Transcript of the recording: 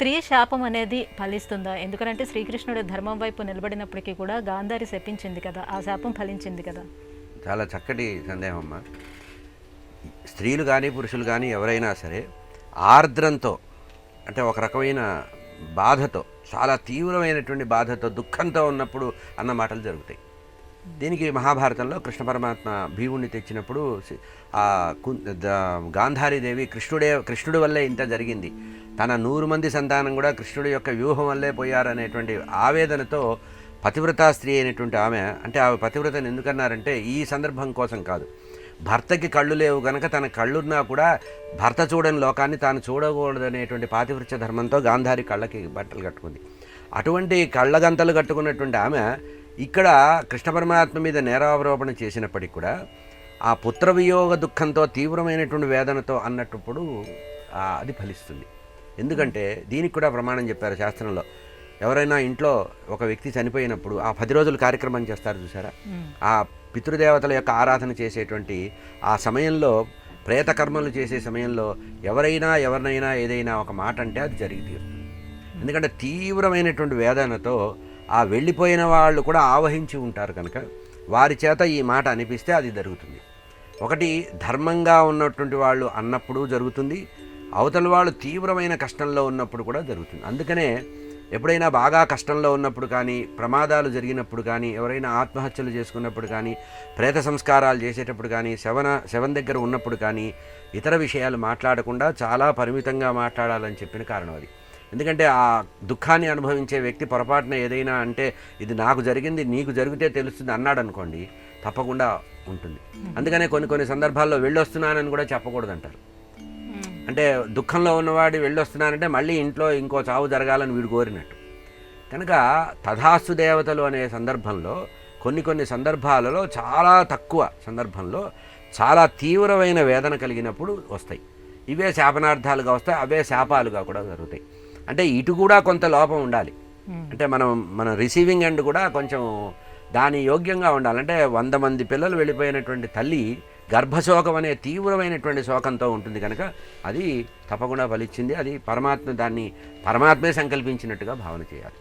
స్త్రీ శాపం అనేది ఫలిస్తుందా? ఎందుకంటే శ్రీకృష్ణుడు ధర్మం వైపు నిలబడినప్పటికీ కూడా గాంధారి శపించింది కదా, ఆ శాపం ఫలించింది కదా. చాలా చక్కటి సందేహం అమ్మ. స్త్రీలు కానీ పురుషులు కానీ ఎవరైనా సరే ఆర్ద్రంతో, అంటే ఒక రకమైన బాధతో, చాలా తీవ్రమైనటువంటి బాధతో, దుఃఖంతో ఉన్నప్పుడు అన్న మాటలు జరుగుతాయి. దీనికి మహాభారతంలో కృష్ణ పరమాత్మ భీముడిని తెచ్చినప్పుడు ఆ గాంధారీదేవి కృష్ణుడి వల్లే ఇంత జరిగింది, తన 100 మంది సంతానం కూడా కృష్ణుడి యొక్క వ్యూహం వల్లే పోయారనేటువంటి ఆవేదనతో పతివ్రతా స్త్రీ అయినటువంటి ఆమె, అంటే ఆమె పతివ్రతను ఎందుకన్నారంటే ఈ సందర్భం కోసం కాదు, భర్తకి కళ్ళు లేవు కనుక తన కళ్ళున్నా కూడా భర్త చూడని లోకాన్ని తాను చూడకూడదనేటువంటి పాతివృత్య ధర్మంతో గాంధారి కళ్ళకి బట్టలు కట్టుకుంది. అటువంటి కళ్ళగంతలు కట్టుకున్నటువంటి ఆమె ఇక్కడ కృష్ణ పరమాత్మ మీద నేరారోపణ చేసినప్పటికీ కూడా ఆ పుత్రవియోగ దుఃఖంతో తీవ్రమైనటువంటి వేదనతో అన్నప్పుడు అది ఫలిస్తుంది. ఎందుకంటే దీనికి కూడా ప్రమాణం చెప్పారు శాస్త్రంలో. ఎవరైనా ఇంట్లో ఒక వ్యక్తి చనిపోయినప్పుడు ఆ 10 రోజులు కార్యక్రమం చేస్తారు చూసారా, ఆ పితృదేవతల యొక్క ఆరాధన చేసేటువంటి ఆ సమయంలో, ప్రేత కర్మలు చేసే సమయంలో ఎవరినైనా ఏదైనా ఒక మాట అంటే అది జరిగి తీరుతుంది. ఎందుకంటే తీవ్రమైనటువంటి వేదనతో ఆ వెళ్ళిపోయిన వాళ్ళు కూడా ఆవహించి ఉంటారు కనుక వారి చేత ఈ మాట అనిపిస్తే అది జరుగుతుంది. ఒకటి ధర్మంగా ఉన్నటువంటి వాళ్ళు అన్నప్పుడు జరుగుతుంది, అవతల వాళ్ళు తీవ్రమైన కష్టంలో ఉన్నప్పుడు కూడా జరుగుతుంది. అందుకనే ఎప్పుడైనా బాగా కష్టంలో ఉన్నప్పుడు కానీ, ప్రమాదాలు జరిగినప్పుడు కానీ, ఎవరైనా ఆత్మహత్యలు చేసుకున్నప్పుడు కానీ, ప్రేత సంస్కారాలు చేసేటప్పుడు కానీ, శవం దగ్గర ఉన్నప్పుడు కానీ ఇతర విషయాలు మాట్లాడకుండా చాలా పరిమితంగా మాట్లాడాలని చెప్పిన కారణం అది. ఎందుకంటే ఆ దుఃఖాన్ని అనుభవించే వ్యక్తి పొరపాటున ఏదైనా అంటే ఇది నాకు జరిగింది నీకు జరిగితే తెలుస్తుంది అన్నాడు అనుకోండి, తప్పకుండా ఉంటుంది. అందుకనే కొన్ని సందర్భాల్లో వెళ్ళొస్తున్నానని కూడా చెప్పకూడదు అంటారు. అంటే దుఃఖంలో ఉన్నవాడు వెళ్ళొస్తున్నానంటే మళ్ళీ ఇంట్లో ఇంకో చావు జరగాలని వీడు కోరినట్టు. కనుక తథాస్తు దేవతలు అనే సందర్భంలో కొన్ని సందర్భాలలో, చాలా తక్కువ సందర్భంలో చాలా తీవ్రమైన వేదన కలిగినప్పుడు వస్తాయి. ఇవే శాపనార్థాలుగా వస్తాయి, అవే శాపాలుగా కూడా జరుగుతాయి. అంటే ఇటు కూడా కొంత లోపం ఉండాలి. అంటే మన రిసీవింగ్ ఎండ్ కూడా కొంచెం దాని యోగ్యంగా ఉండాలి. అంటే 100 మంది పిల్లలు వెళ్ళిపోయినటువంటి తల్లి గర్భశోకం అనే తీవ్రమైనటువంటి శోకంతో ఉంటుంది కనుక అది తప్పకుండా ఫలించింది. అది పరమాత్మే సంకల్పించినట్టుగా భావన చేయాలి.